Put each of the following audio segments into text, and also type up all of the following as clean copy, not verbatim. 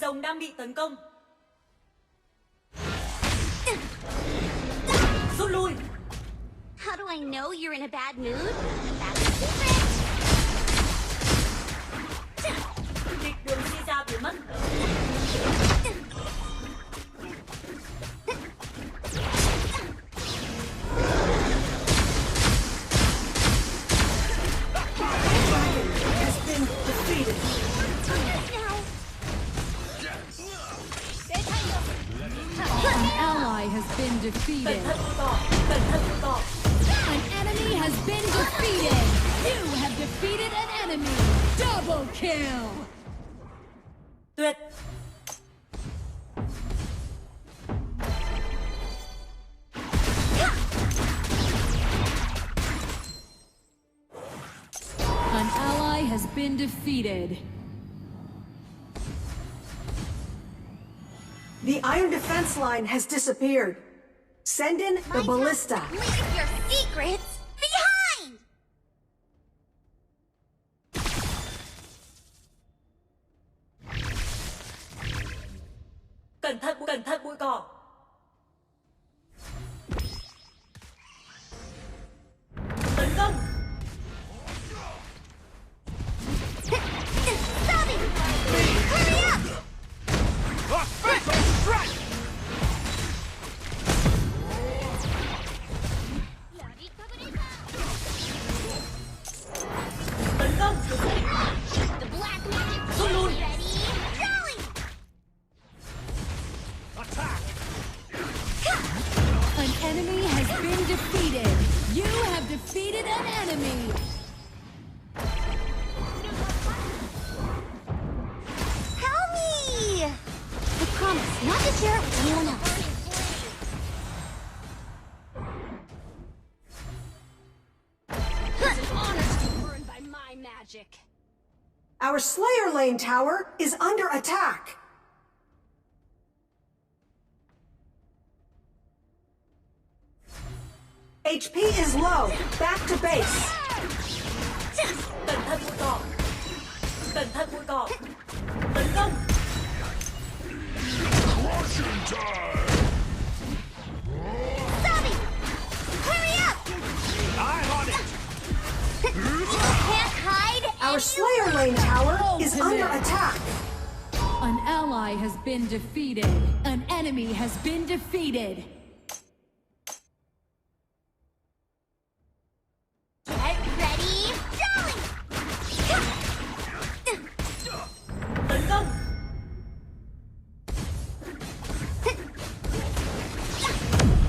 Rồng đang bị tấn công. Rút lui. How do I know you're in a bad mood? That's a secret. Địch đường suy ra biến mất. An ally has been defeated. An enemy has been defeated. You have defeated an enemy. Double kill. Tuyệt. An ally has been defeated. The iron defense line has disappeared. Send in the ballista. Leave your secrets behind! Cẩn thận bụi cỏ. Tấn công. Stop it! Hurry up! Tấn công. The black magic Rút lui. ready, going! An enemy has been defeated. You have defeated an enemy. Help me! I promise not to share it with anyone else. It's an honor to be burned by my magic. Our Slayer Lane tower is under attack. HP is low. Back to base. Cẩn thận bụi cỏ. Cẩn thận bụi cỏ. Tấn công. Stop it! Hurry up! I'm on it! You can't hide Our and Slayer Lane tower is under attack. An ally has been defeated. An enemy has been defeated. Get ready, going! Tấn công.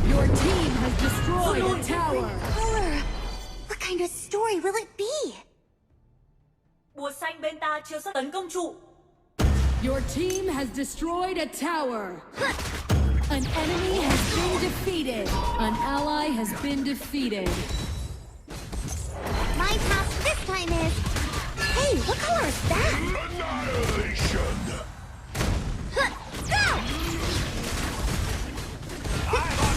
Your team has destroyed a tower. Color. What kind of story will it be? Bùa xanh bên ta chưa sắp tấn công trụ. Your team has destroyed a tower. An enemy has been defeated. An ally has been defeated. My task this time is... Hey, what color is that? Annihilation! Go!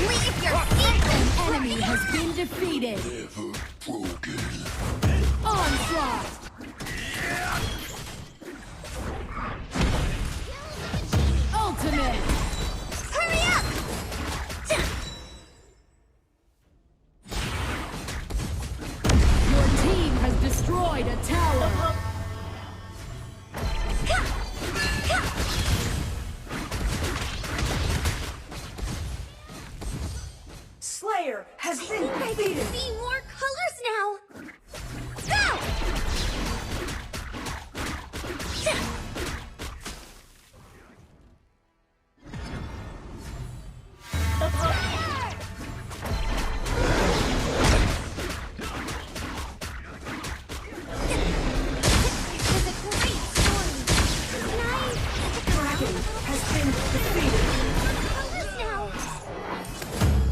Leave your secrets! An enemy has been defeated. Never broken. Onslaught. Ultimate. Hurry up! Your team has destroyed a tower. Slayer has been I can defeated. see more colors now! Go! Tập hợp. It was a great story! Can I... Dragon has been defeated. colors now?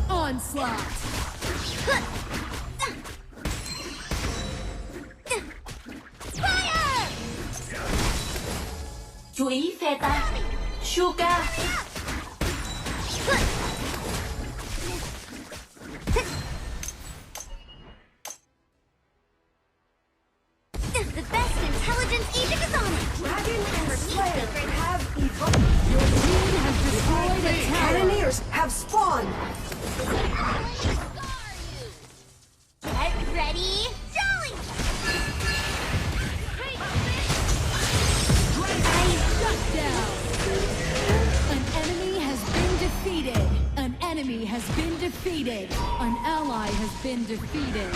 Onslaught. Fire! Chú ý phe ta. Shuka. The best intelligence agent is on it! Dragon and Slayer have evolved. slayers have spawned. Get ready, jolly! Shut down. An enemy has been defeated. An enemy has been defeated. An ally has been defeated.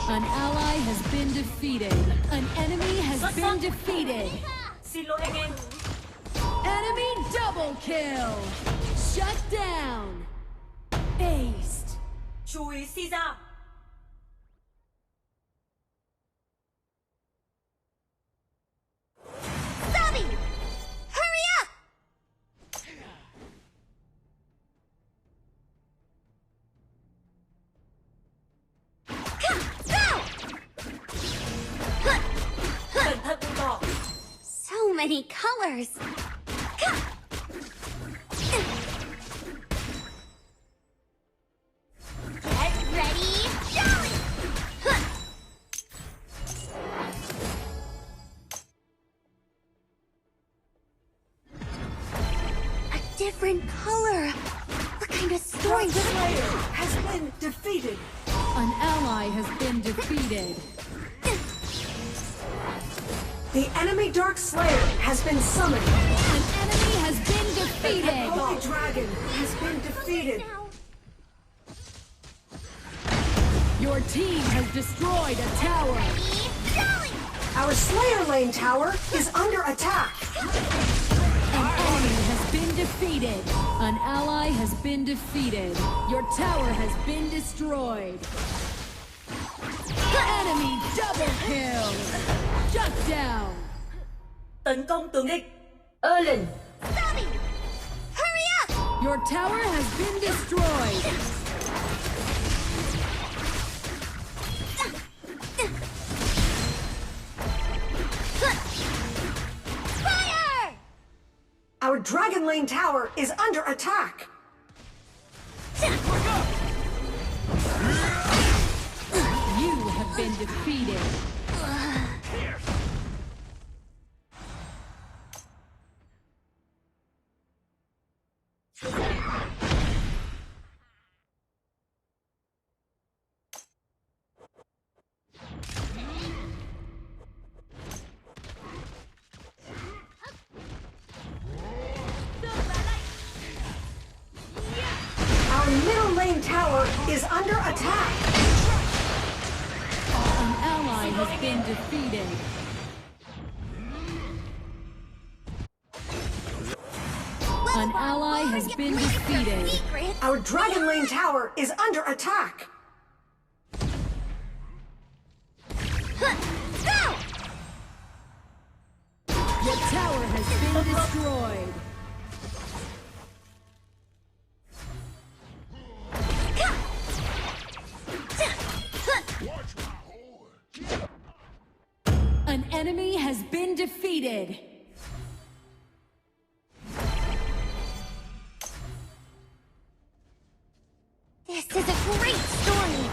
An ally has been defeated. An enemy has been defeated. Xin lỗi anh em. Enemy double kill. Shut down. Aced. Chú ý si ra. Zombie! Hurry up! Go! Cẩn thận bụi cỏ. So many colors. Get ready, jolly! A different color. What kind of story Dark would it Slayer has been defeated. An ally has been defeated. The enemy Dark Slayer has been summoned. An enemy has been The defeated. Holy Dragon has been defeated. now? Your team has destroyed a tower. Jolly! Our Slayer Lane tower is under attack. An enemy has been defeated. An ally has been defeated. Your tower has been destroyed. Enemy double kill. Shut down. Tấn công tướng địch. LIệN. Zombie! Hurry up! Your tower has been destroyed. Fire! Our Dragon Lane tower is under attack. You have been defeated. Our middle lane tower is under attack. An ally has been defeated. An ally has been defeated. Secret. Our Dragon Lane tower is under attack. Go! Your tower has been destroyed. An enemy has been defeated. This is a great story.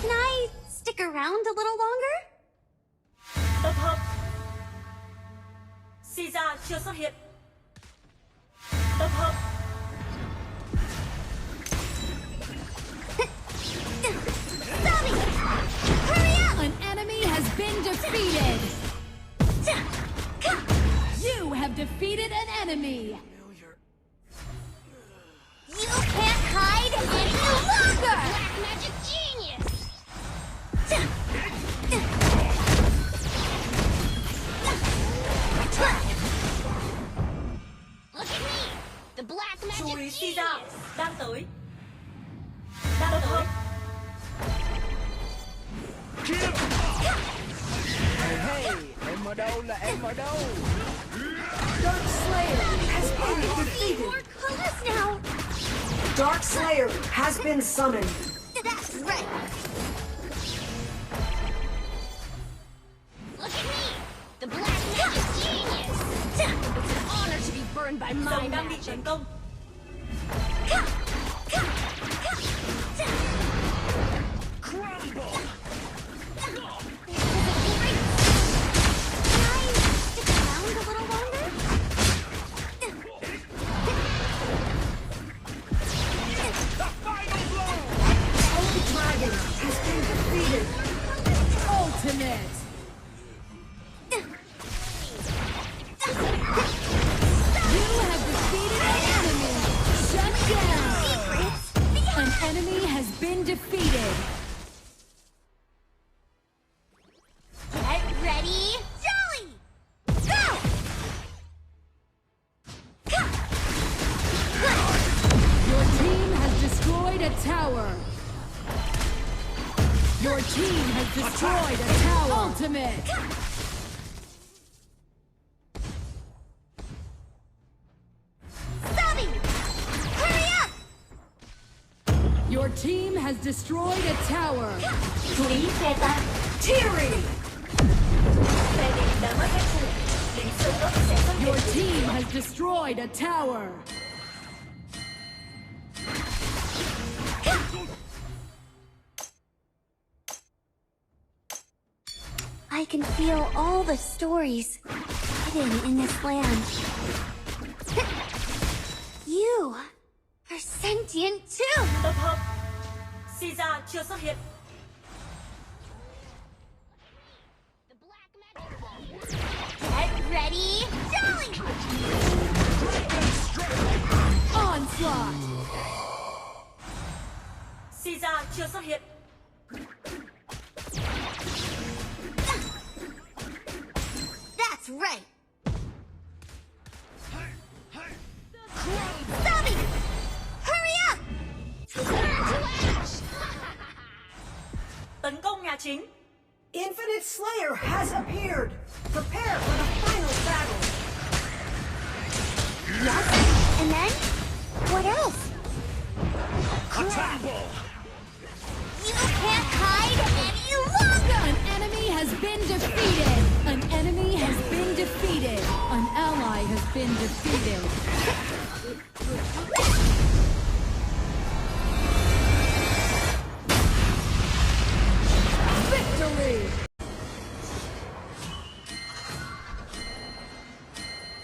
Can I stick around a little longer? Tập hợp. Si ra chưa xuất hiện. Tập hợp. Zombie! Hurry up! An enemy has been defeated. You have defeated an enemy. You can't hide any longer! Black magic genius! Look at me! The black Chú ý magic si ra. genius! Đang tới. Đang tới. Hey, em ở đâu là em ở đâu? Dark Slayer has been See defeated. more colors now! Dark Slayer has been summoned. That's right! Look at me! The black magic genius! It's an honor to be burned by my Rồng đang bị magic! tấn công. Crumble! This is a great... Can I stick around a little longer? Ultimate. You have defeated an enemy. Shut down. An enemy has been defeated. Get ready, jolly! Go! Your team has destroyed a tower. Your team has destroyed a tower. Ultimate. Stubby! Hurry up! Your team has destroyed a tower. Chú ý phe ta. Teeri! Phe địch đã mất hết thủ. Lính siêu cấp sẽ xuất Your hiện. team has destroyed a tower. I can feel all the stories hidden in this land. You are sentient too! Tập hợp. Caesar chưa xuất hiện. Get ready, jolly! Onslaught. Caesar chưa xuất hiện. That's right! Stubby! Hurry up! Tấn công nhà chính. Infinite Slayer has appeared. Prepare for the final battle. Yes, and then? What else? Attack ball! You can't hide any longer! An enemy has been defeated. An enemy has been defeated. An ally has been defeated. Victory!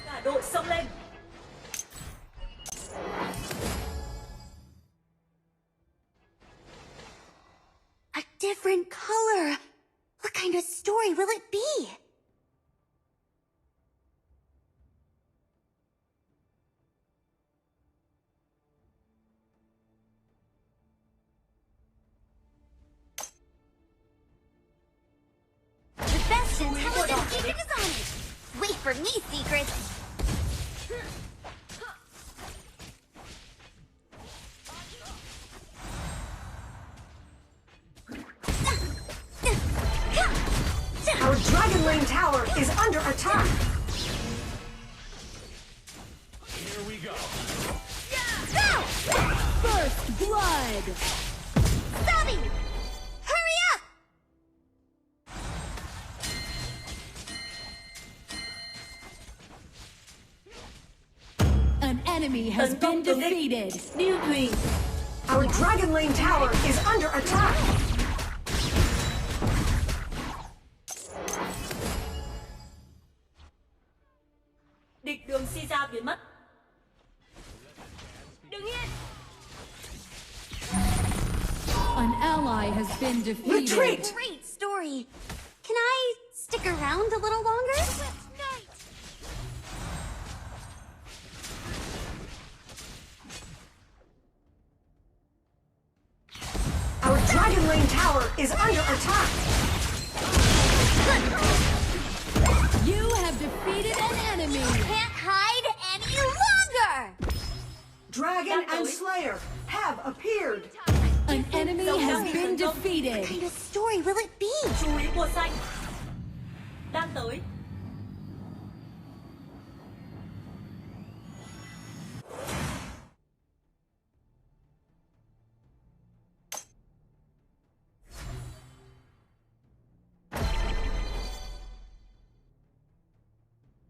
Cả đội xông lên. A different color! What kind of story will it be? The best intelligent secret is on it! Wait for me, secrets! Our Dragon Lane tower is under attack. Here we go. Go! First blood! Stubby! Hurry up! An enemy has Tấn been công tướng địch. defeated. Điêu thuyền. Our Dragon Lane tower is under attack. Địch đường Caesar biến mất. Đứng yên. An ally has been defeated. Retreat! Great story! Can I stick around a little longer? Our Dragon Lane tower is under attack. You have defeated an enemy. Can't hide any longer! Dragon and Slayer have appeared. An enemy has been What defeated. kind of story will it be? Chú ý bùa xanh. Đang tới.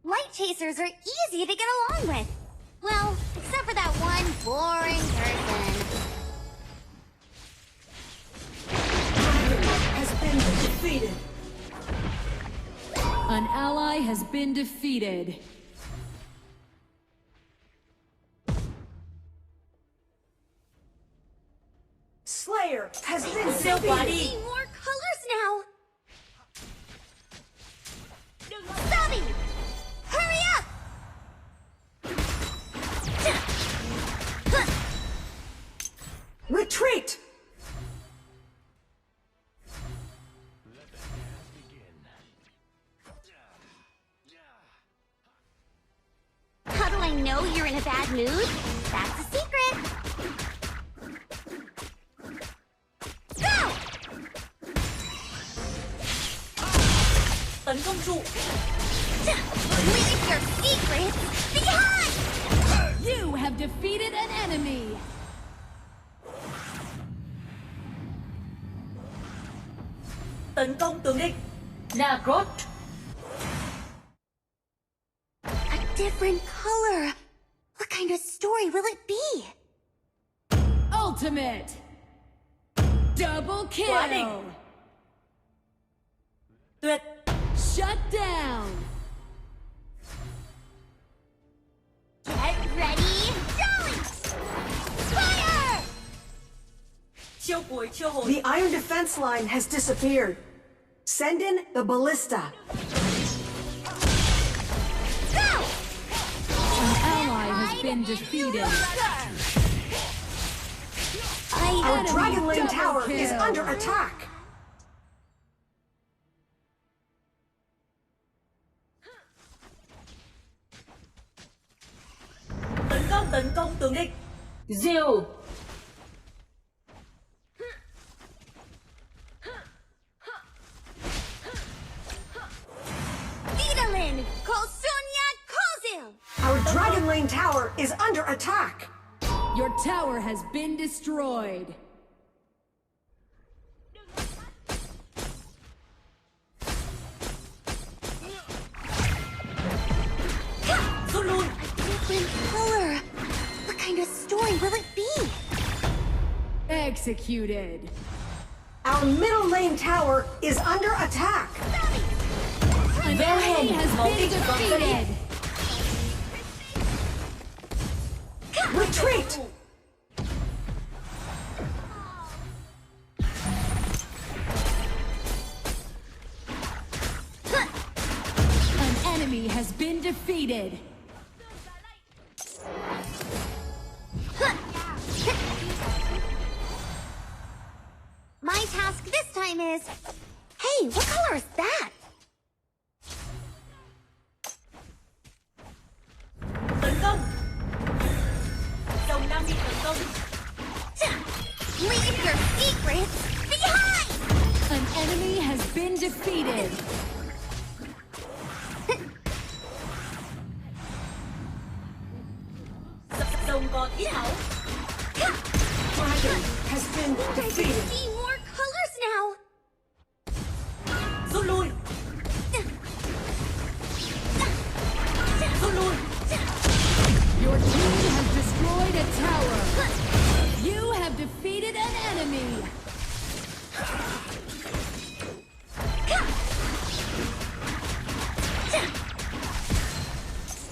Light chasers are easy to get along with. Well, except for that one boring person. Has been defeated. An ally has been defeated. Slayer has been Siêu quá defeated. đi. See more colors now! a bad mood? That's a secret. Go! Tấn công trụ. Leave your secrets behind! You have defeated an enemy. Tấn công tướng địch. Nagrod. A different color. What kind of story will it be? Ultimate. Double Quá kill. đỉnh. Tuyệt. Shut down. Get ready, jolly! Fire! Chiêu cuối chiêu hồi. The iron defense line has disappeared. Send in the ballista. Go! An ally has been defeated. Our Enemy Dragon Lane double tower is kill. under attack. Tấn công tướng địch. Diều. Vidalin, Kolsunya Kozil! Our Dragon Lane tower is under attack. Your tower has been destroyed. Rút lui. Different color. What kind of story will it be? Executed. Our middle lane tower is under attack. An enemy has been defeated. Retreat! An enemy has been defeated. My task this time is... Hey, what color is that? Tấn công. Dòng Nam bị tấn công. Leave your secrets behind! An enemy has been defeated. Rồng còn ít máu. Dragon has been I can defeated. see more colors now! Rút lui. Rút lui. Your team has destroyed a tower. You have defeated an enemy.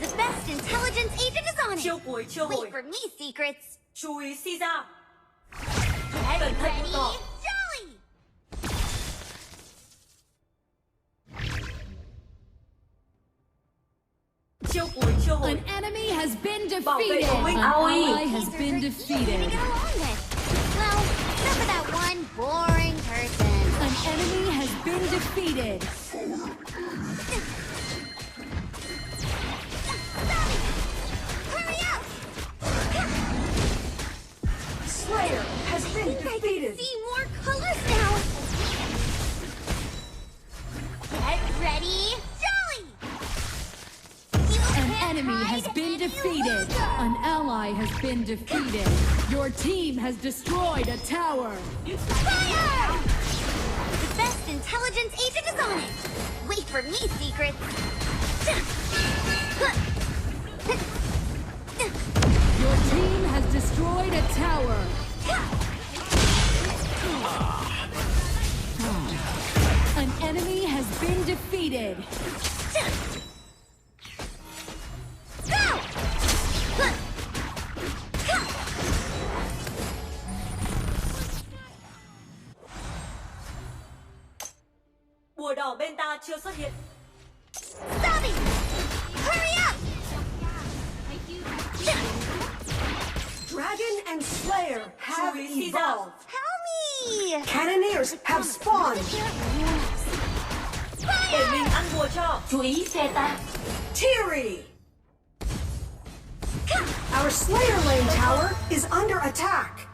The best intelligence agent is on Chiêu it! cuối chiêu hồi. Wait for me, secrets! Chú ý si ra. Get Cẩn thận ready, bụi cỏ. jolly! Chiêu cuối chiêu hồi. An enemy has been Bảo vệ defeated. của mình. An Aoi. ally has These been are easy to defeated. get along with. Well, except for that one boring person. An enemy has been defeated. Hurry up! Slayer has been I can defeated. see more colors now! Get ready, jolly! An enemy has been defeated. An ally has been defeated. Your team has destroyed a tower. Fire! The best intelligence agent is on it! Wait for me, secrets! Your team has destroyed a tower. An enemy has been defeated. Go! Bùa đỏ bên ta chưa xuất hiện. Stubby! Hurry up! Dragon and Slayer have Chú ý si ra. evolved. Help me! Cannoneers have spawned. Để mình ăn bùa cho. Chú ý xe ta. Teeri! Our Slayer Lane tower is under attack.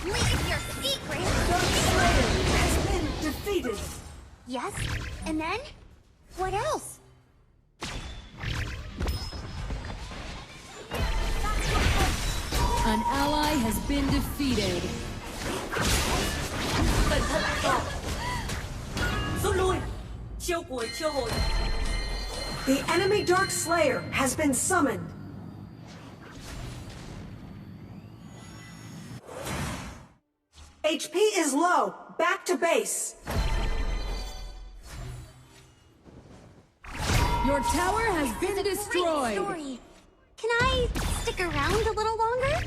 Leave your secret! Dark Slayer has been defeated. Yes, and then? What else? An ally has been defeated. Cẩn thận bụi cỏ. Rút lui. Chiêu cuối chiêu hồi. The enemy Dark Slayer has been summoned. HP is low. Back to base. Your tower has been It's a great destroyed. story. Can I stick around a little longer?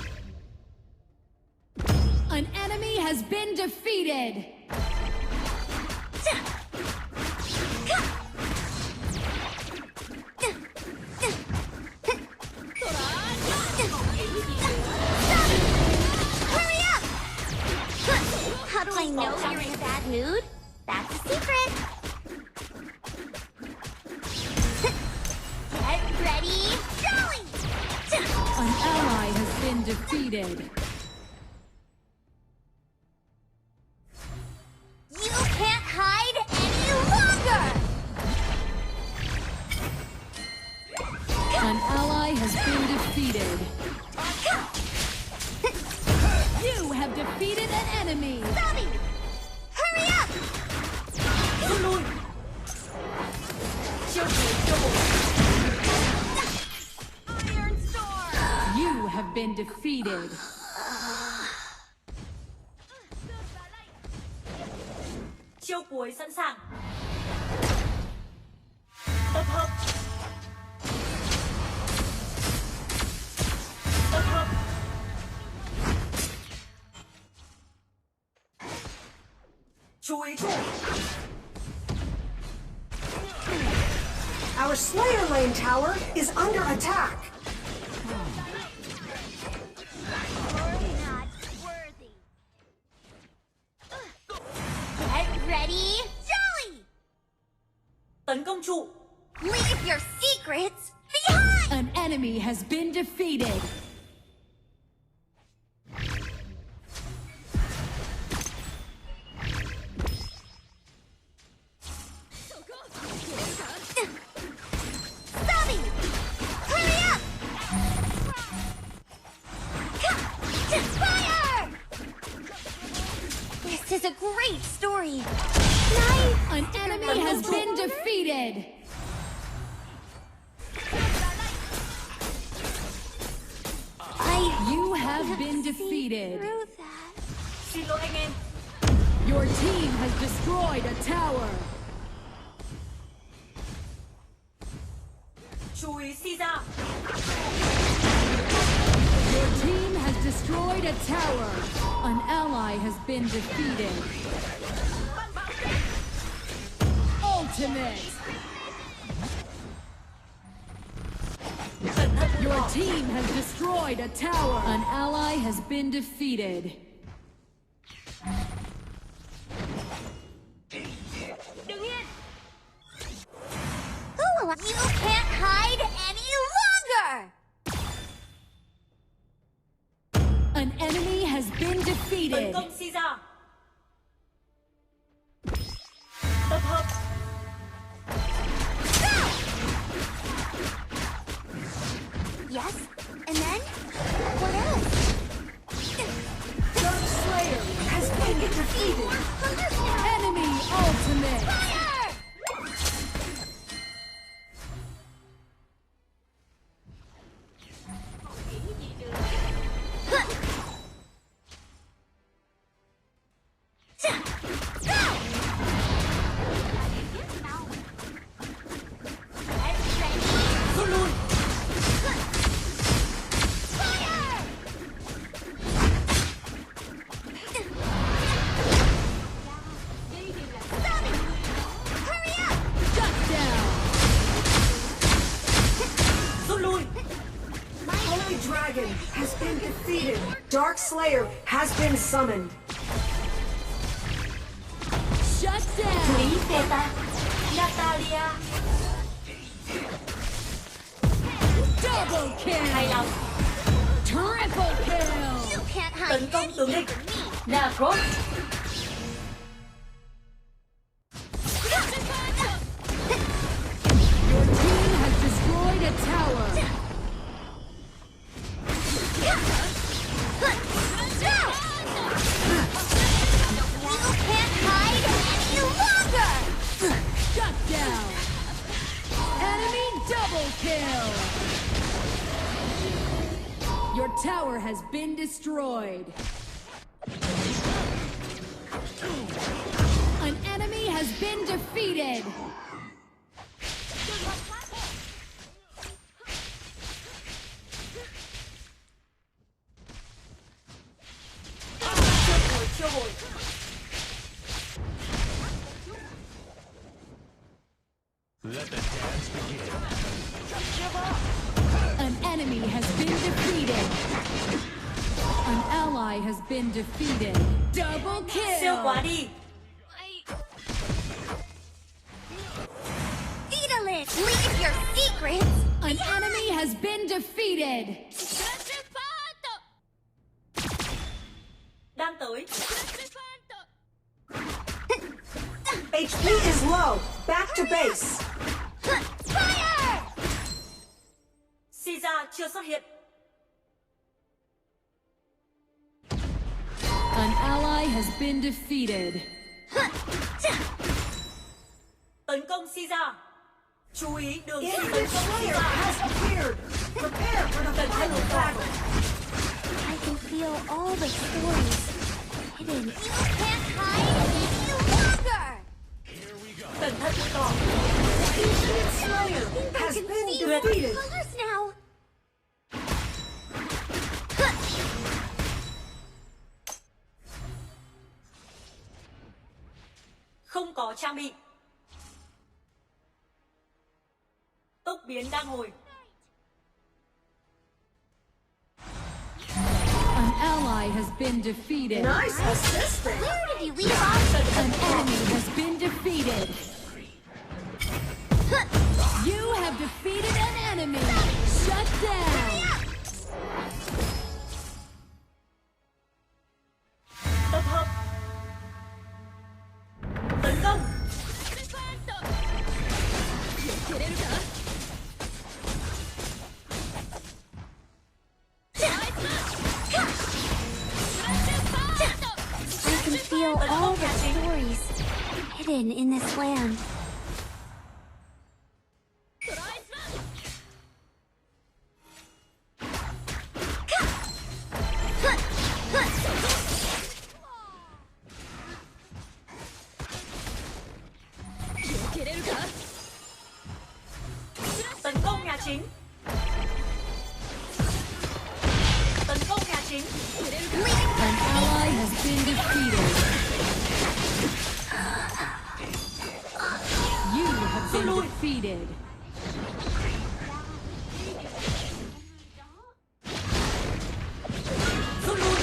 An enemy has been defeated. Hurry up! How do I know you're in a bad mood? That's a secret. Get ready, going! An ally has been defeated. You can't hide any longer! An ally has been defeated. You have defeated an enemy. Bobby! Hurry up! Rút lui. Chiêu cuối chiêu hồi. Iron Storm! You have been defeated. Chiêu cuối sẵn sàng. Tập hợp. Tập hợp. Chú ý thủ. Our Slayer Lane tower is under attack. Not worthy. Get ready, Jolly! Tấn công trụ. Leave your secrets behind! An enemy has been defeated. Bobby! Hurry up! Fire! This is a great story. An enemy has been defeated. You have been defeated. Through that. Xin lỗi anh em. Your team has destroyed a tower. Chú ý si ra. Your team has destroyed a tower. An ally has been defeated. Ultimate. Cẩn thận bụi Your cỏ. team has destroyed a tower. An ally has been defeated. Đứng yên. You can't hide any longer! An enemy has been Tấn defeated. công si ra. Tập hợp. Yes, and then? What else? Dark Slayer has been defeated. Enemy ultimate. Fire! Rút lui. Shut down. Rút lui. Holy Dragon has been defeated. Dark Slayer has been summoned. Shut Chú down. ý phe ta. Natalia. Double kill. Hay lắm. Triple kill. You can't hide Tấn công tướng địch. Nacros. Your team has destroyed a tower. You can't hide any longer! Shut down. Enemy double kill. Your tower has been destroyed. An enemy has been defeated. Chiêu hồi. Let the dance begin. An enemy has been defeated. An ally has been defeated. Double Siêu quá kill. đi. Beetleist, leave your secrets! An enemy has been defeated. Đang tới. HP is low. Back to base. Fire! Caesar chưa xuất hiện. An ally has been defeated. Tấn công Caesar. Chú ý đường khi tấn Infinite công Slayer Caesar. has appeared. Prepare for the final battle. I can feel all the stories hidden. You can't hide any longer! Cẩn thận bụi cỏ. Infinite Slayer has I can been see all the defeated. colors now! Không có trang bị. Tốc biến đang hồi. An ally has been defeated. Nice assisting. Where did you leave off? An enemy has been defeated. You have defeated an enemy. Shut down. Tập hợp. Tấn công. I can feel all the stories hidden in this land. Tấn công nhà chính. Tấn công nhà chính. An ally has been defeated. You have been defeated. Rút lui.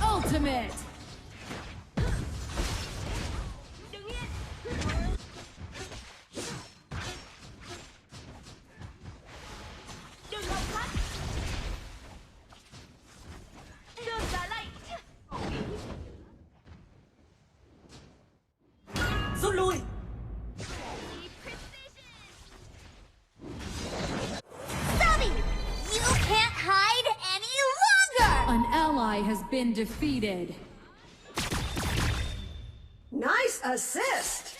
Ultimate. Rút lui. Stubby! You can't hide any longer! An ally has been defeated. Nice assist.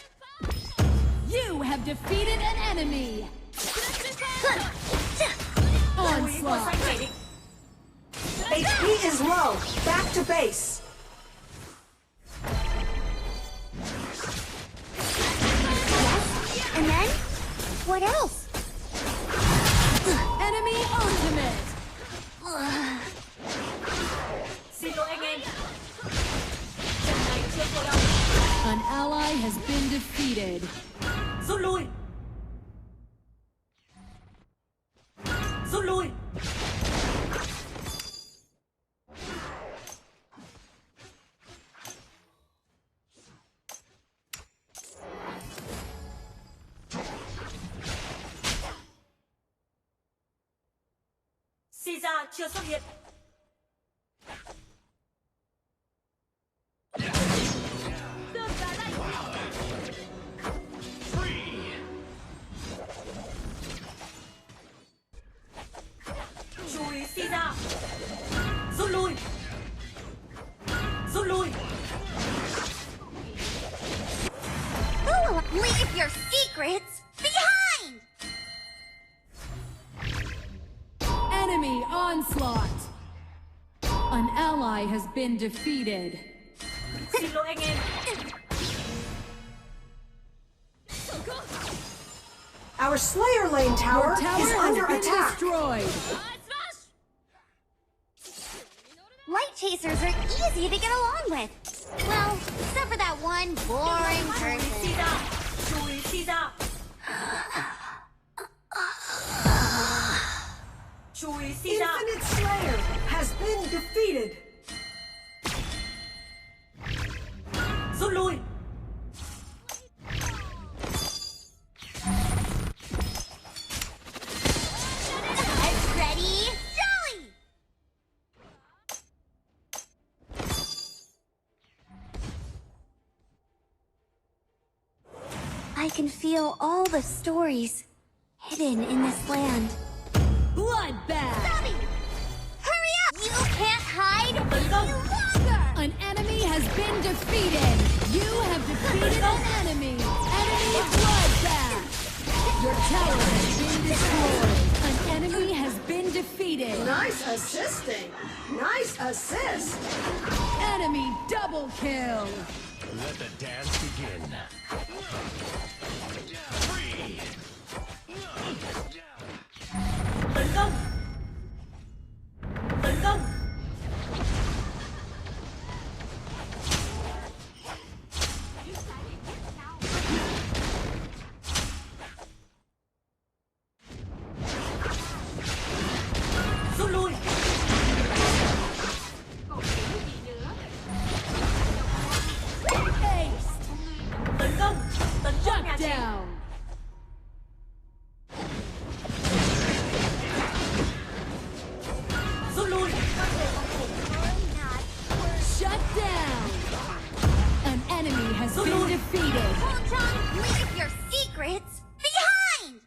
You have defeated an enemy. Chú ý màu xanh Onslaught. kẻ địch. HP is low. Back to base. And then? What else? Enemy ultimate. Xin lỗi anh em. Trận này chưa thua đâu. An ally ally has been defeated. Rút lui. Rút lui. Caesar chưa xuất hiện. Chú ý Caesar. Rút lui. Rút lui. Who will leave your secrets behind? Enemy onslaught. An ally has been defeated. Xin lỗi anh em. Our Slayer Lane tower, Your tower is has under been attack. destroyed. Light chasers are easy to get along with. Well, except for that one boring Chú ý person. Caesar. Chú ý Caesar. Chú ý Caesar. Infinite Slayer has been defeated. Rút lui. Ready? Jolly! I can feel all the stories hidden in this land. Bloodbath. Bobby! Hurry up! You can't hide Tấn công. any longer! An enemy has been defeated. You have defeated an enemy. Enemy bloodbath. Your tower has been destroyed. An enemy has been defeated. Nice assisting. Nice assist. Enemy double kill. Let the dance begin. Tấn công. Tấn công. Rút lui. Tấn công. Tấn công nhà Shut chị. down. Rút lui. Shut down. An enemy has been defeated. Hold on, leave your secrets behind!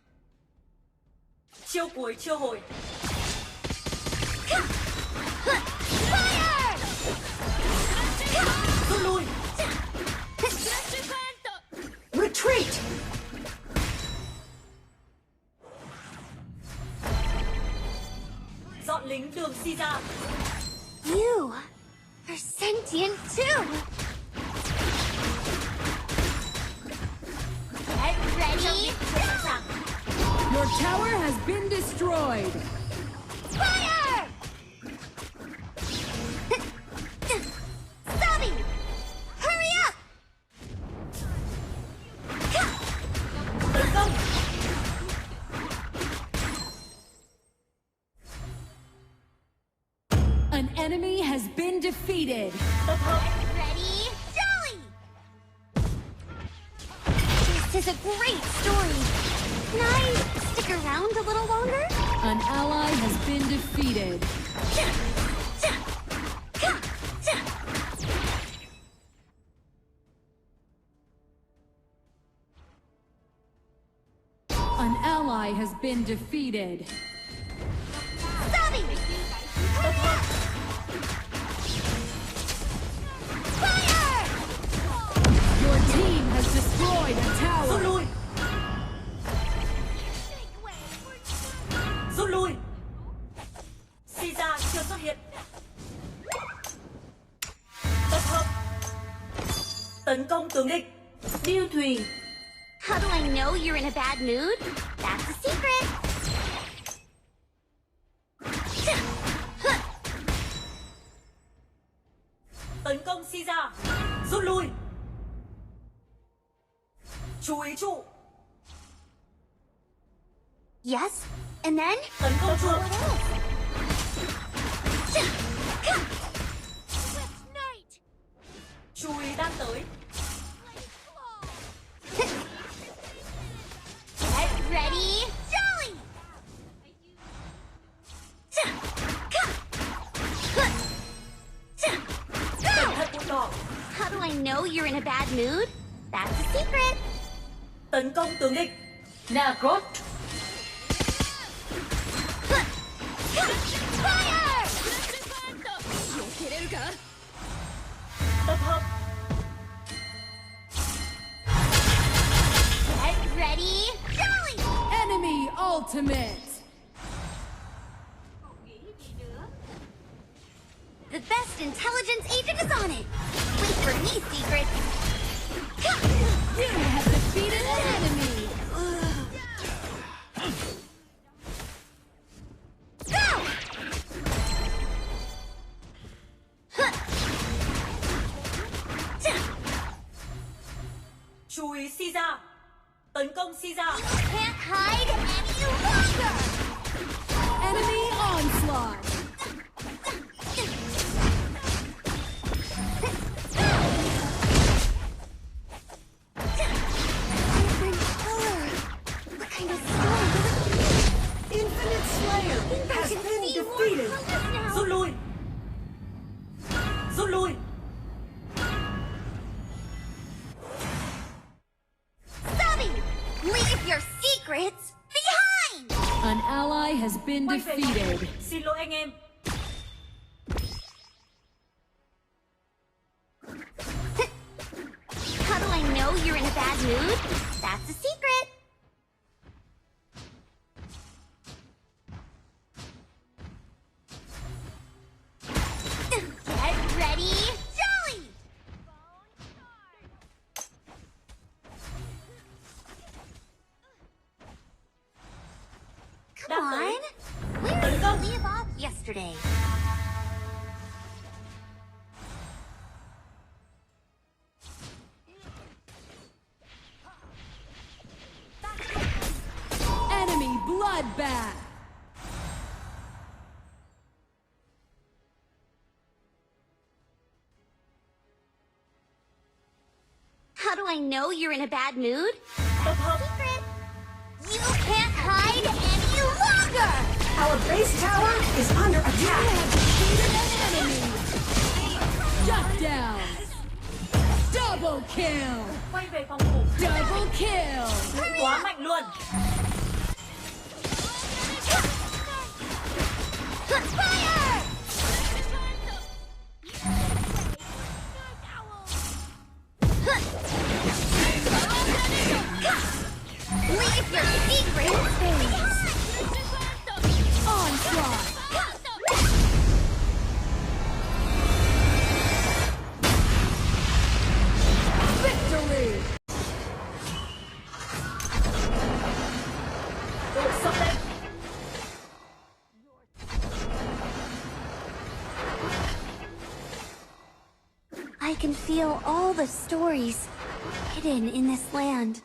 Chiêu cuối chiêu hồi. Fire! Rút lui. Retreat. Dọn lính đường Caesar. You are sentient too! Get ready! Sẵn sàng. Your tower has been destroyed. Fire! Stubby! Hurry up! Tấn công. An enemy has been defeated. Tập hợp. Ready? Jolly! This is a great story. Can I stick around a little longer? An ally has been defeated. An ally has been defeated. Stubby! Hurry up! Fire! Your team has destroyed a Rút tower. lui. Rút lui. Caesar chưa xuất hiện. Tập hợp. Tấn công tướng địch. Điêu thuyền. How do I know you're in a bad mood? That's a secret. Tấn công Caesar. Rút lui. Chú ý trụ. Yes, and then? Tấn công chuột. Chú ý đang tới. Get ready, jolly! Cẩn thận bụi cỏ. How do I know you're in a bad mood? That's a secret. Tấn công tướng địch. Nagrot. Fire! Tập hợp. Get ready, jolly! Enemy ultimate. The best intelligence agent is on it. Wait for me, secret. You have defeated an enemy. Go! Chú ý si ra. Tấn công si ra. Can't hide any longer! Enemy onslaught. Different color. What kind of storm does it Infinite Slayer has can been see more defeated. colors now? Rút lui. Rút lui. Stubby! Leave your secrets behind! An ally has been Quay về defeated. phòng. Xin lỗi anh em. How do I know you're in a bad mood? That's a secret. Get ready, jolly! Come on. Where did you leave off yesterday? Enemy bloodbath. How do I know you're in a bad mood? Tập hợp. Secret. You can't hide any longer! Our base tower is under attack. Defeated an enemy. Shut down. Double kill. Quay về phòng thủ. Double kill. Quá mạnh luôn. Fire! Leave your secrets behind! Onslaught. Victory. Đội sập lên. I can feel all the stories hidden in this land.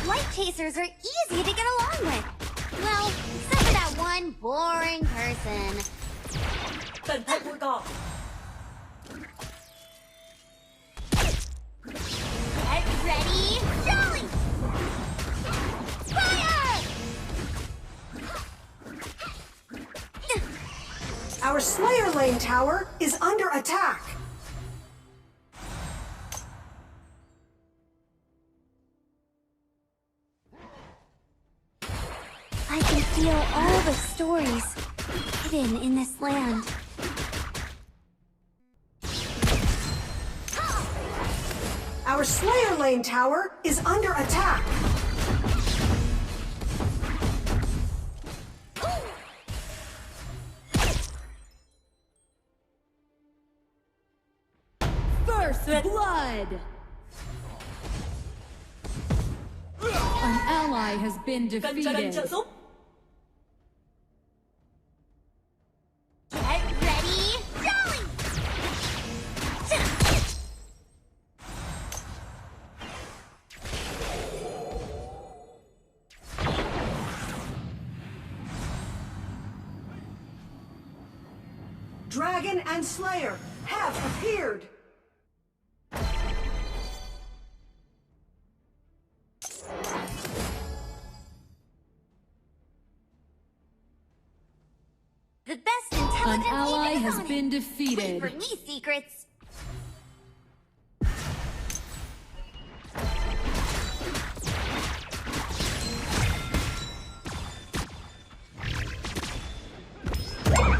Light chasers are easy to get along with. Well, except for that one boring person. Cẩn thận bụi cỏ. Get ready, jolly! Fire! Our Slayer Lane tower is under attack. I can feel all the stories hidden in this land. Our Slayer Lane tower is under attack. First blood. An ally has been Kênh cho đang trợ defeated. giúp. Get ready, go! Dragon and Slayer have appeared. The best An intelligence ally agent is has on been it. Wait defeated. for me, secrets.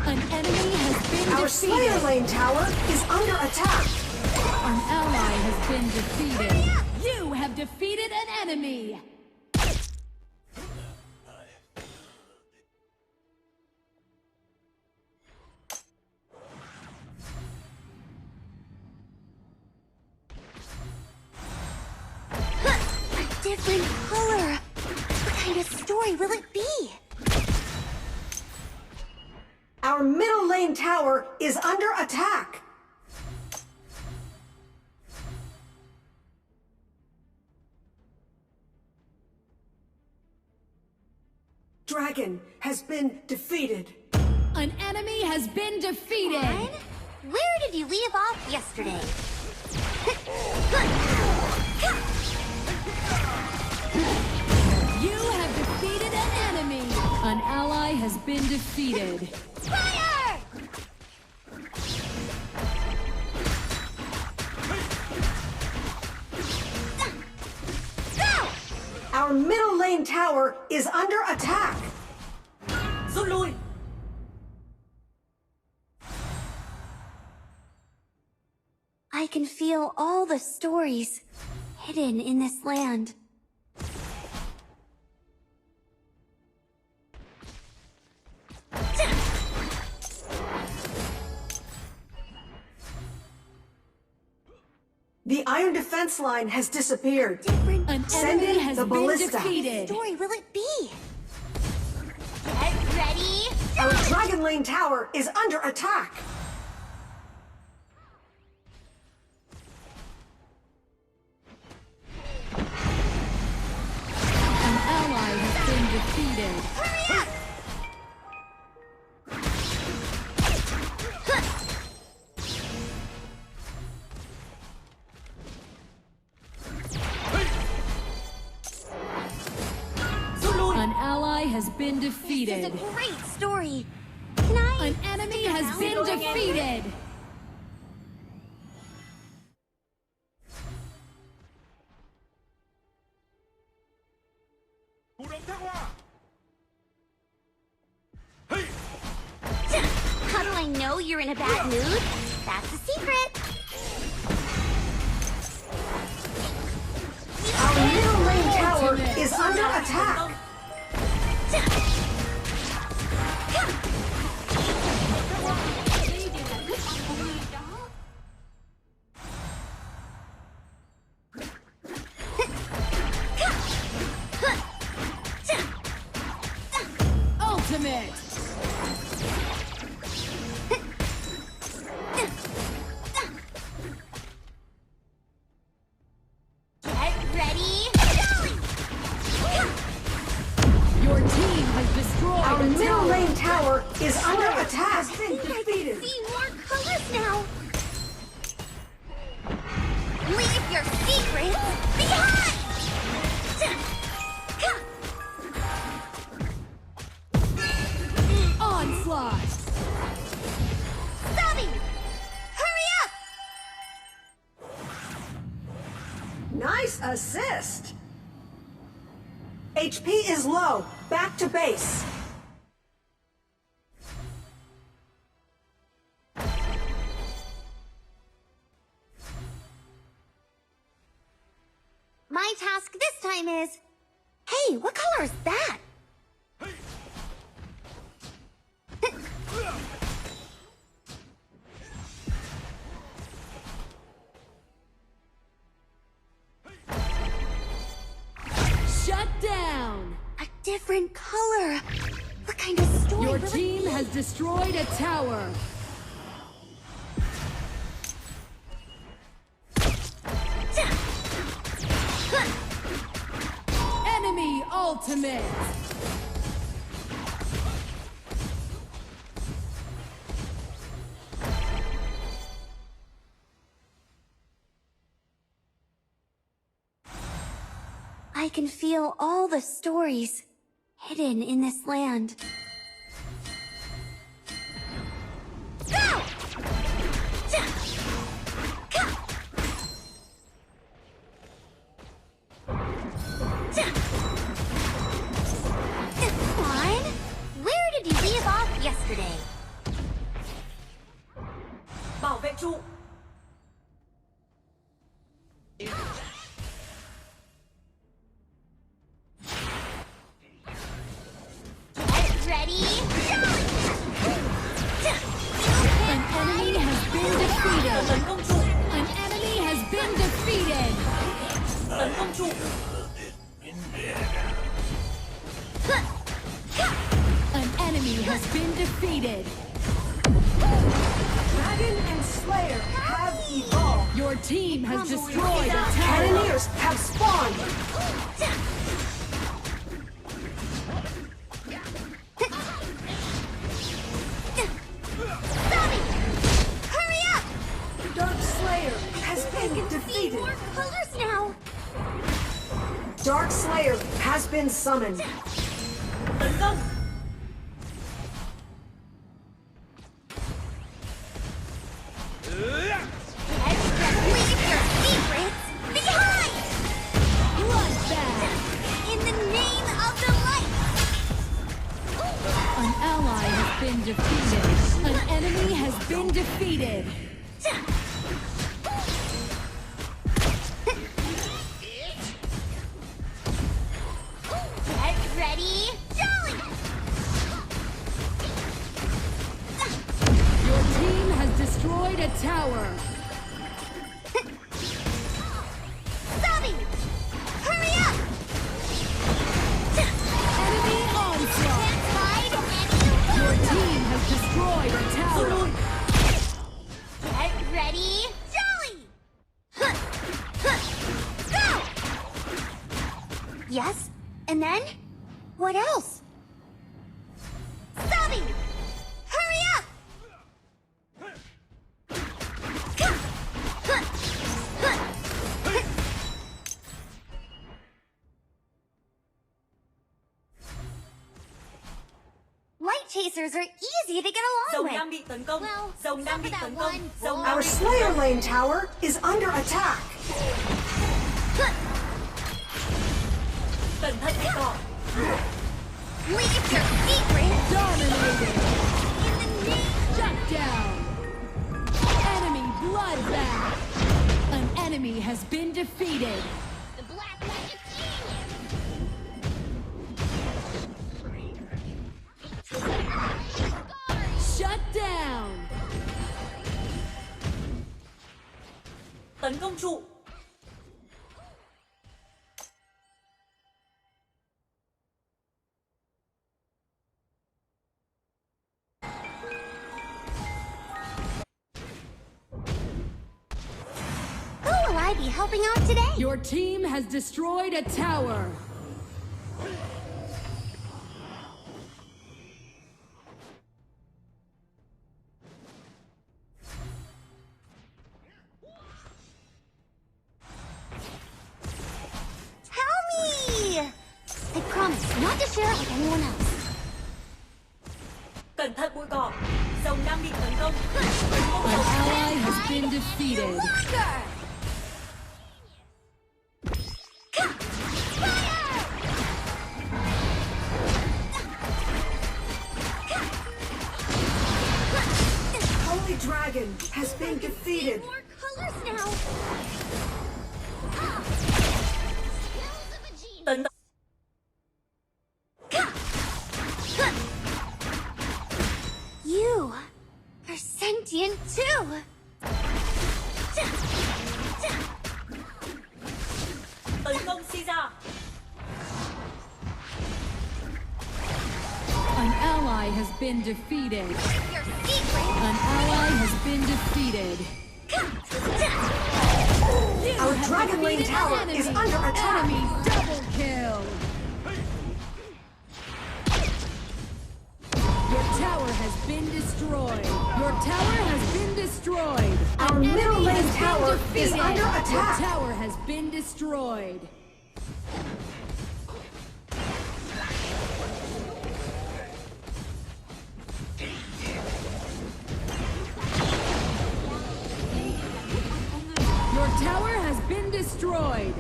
An enemy has been Our Slayer defeated. lane tower is under attack. An ally has been defeated. You have defeated an enemy. A different color. What kind of story will it be? Our middle lane tower is under attack. Dragon has been defeated. An enemy has been defeated. Ryan? Where did you leave off yesterday? You have defeated an enemy. An ally has been defeated. Fire! Go! Our middle lane tower is under attack. Rút lui. I can feel all the stories hidden in this land. The iron defense line has disappeared. Different An Send enemy in has the been ballista. defeated. story will it be? Get ready, Our dragon lane tower is under attack. An ally has been defeated. hurry up! Rút lui. An ally has been This is defeated. a great story. Can I? An enemy has been defeated. How do I know you're in a bad mood? That's a secret. Our middle lane tower is under attack. Ultimate. Get ready, go! Your team has destroyed Our a middle tower. lane tower is under attack. I think I can see more colors now. Leave your secrets behind! Onslaught. Stubby! Hurry up! Nice assist. HP is low. Back to base. My task this time is... Hey, what color is that? different color. What kind of story Your will it team be? has destroyed a tower. Enemy ultimate. I can feel all the stories hidden in this land. Go! Fine. Where did you leave off yesterday? Bảo vệ trụ. Get ready, An enemy has been defeated. Tấn công trụ. An enemy has been defeated. Tấn công trụ. An enemy has been defeated. Dragon and Slayer have evolved. Your team has destroyed a tower. Cannoneers have spawned. hurry up! Dark Slayer has been See defeated. more colors now. Dark Slayer has been summoned. Tấn công. Leave your secrets behind! Bloodbath. In the name of the light! An ally has been defeated. An enemy has been defeated. Get ready, jolly! Your team has destroyed a tower. Stubby! Hurry up! Enemy onslaught. Can't hide Your any team has destroyed a tower. Get ready, jolly! Go! Yes, and then? What else? Stubby! Hurry up! Light chasers are easy to get along Rồng with. đang bị tấn công. Well, Rồng đang except bị for tấn that công. one Rồng boy. đang Our bị tấn Slayer công. Lane tower is under attack. Cẩn thận cây cỏ. Leave your secrets Dominated. in the name. Shut down. Enemy bloodbath. An enemy has been defeated. The black magic Shut down. Tấn công trụ. Who will I be helping out today? Your team has destroyed a tower. Tell me! I promise not to share it with anyone else. Cẩn thận bụi cỏ. Rồng đang bị tấn công. An ally has been defeated. Longer! Holy Dragon has been defeated. More colors now. Tấn You are sentient too. tấn công Caesar. ally has been defeated. Your secret. An ally has been defeated. You Our have Dragon Lane defeated tower an enemy. is under attack. Enemy double kill. Your tower has been destroyed. Your tower has been destroyed. Our An middle enemy lane has been tower is defeated. under attack. Your tower has been destroyed. Your tower has been destroyed.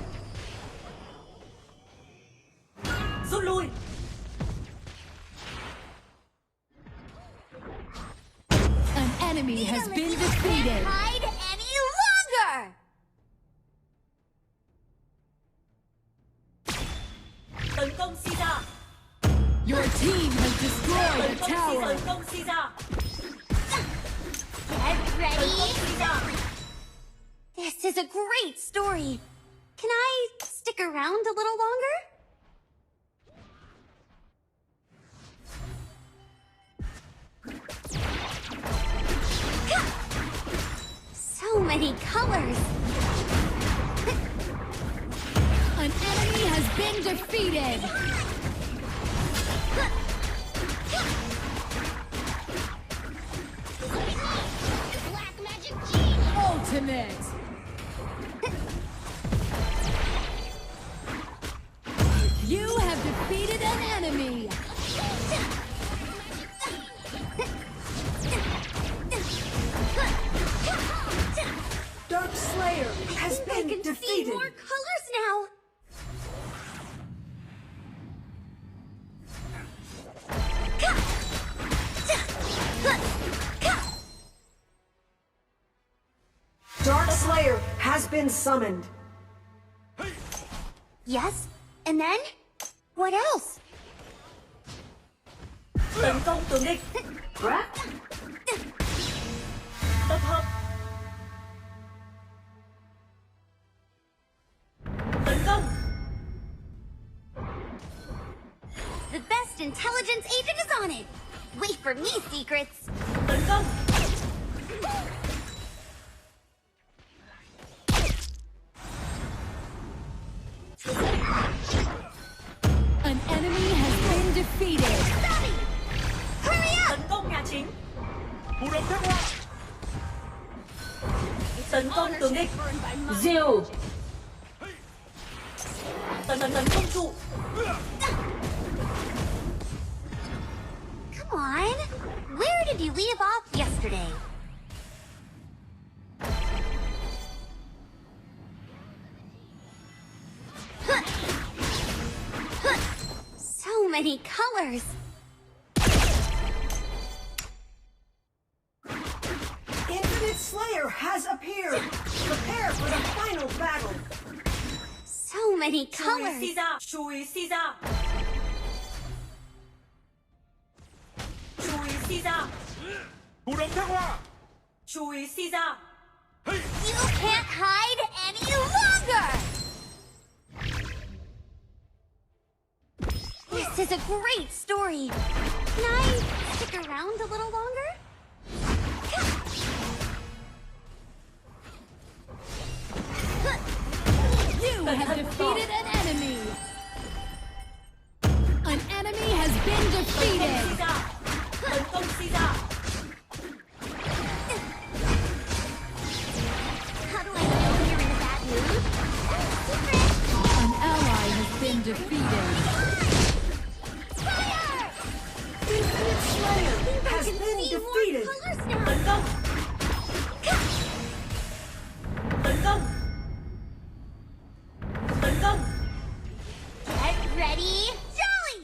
Rút lui. An enemy has been defeated. Can't hide any longer. Tấn công Caesar. Your team has destroyed Tấn a công tower. Tấn công Caesar. Get Tấn ready. công Caesar. This is a great story. Can I stick around a little longer? So many colors. An enemy has been defeated. Black magic genius. Ultimate. You have defeated an enemy. Dark Slayer has I been can see defeated. more colors now. Dark Slayer has been summoned. Yes, and then? What else? Tấn công tướng địch. Tập hợp. Tấn công. The best intelligence agent is on it. Wait for me, secrets. Tấn công. An enemy has been defeated. Bobby! Hurry up! Tấn công nhà chính. Thủ động thác hoa. Tấn công tướng địch. Diều. Tấn công trụ. Come on. Where did you leave off yesterday? So many colors. Infinite Slayer has appeared. Prepare for the final battle. So many Chú ý colors. Caesar. Chú ý Caesar. Chú ý Caesar. Thủ động thác hoa. Chú ý Caesar. You can't hide any longer! This is a great story. Can I stick around a little longer? You have defeated an enemy. An enemy has been defeated. Caesar. Tấn công Caesar. How do I know you're in a bad mood? Secret! An ally has been defeated. Fire! Infinite Slayer has I can been see more defeated. colors now. Tấn công. Tấn công. Tấn công. Get ready, jolly!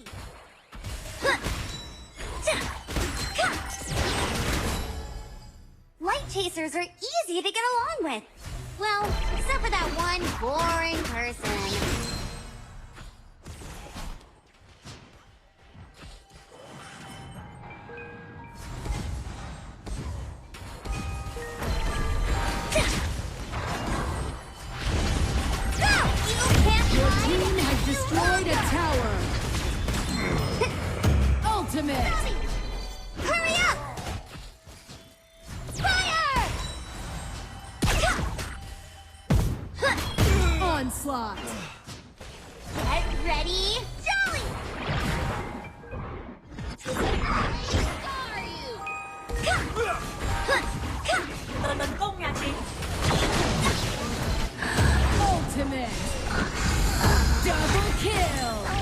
Light chasers are easy to get along with. Well, except for that one boring person. Your team has destroyed a tower. Ultimate. Hurry up! Fire! Onslaught. Get ready, jolly! Are you? Tấn công nhà chính. Ultimate. Double kill.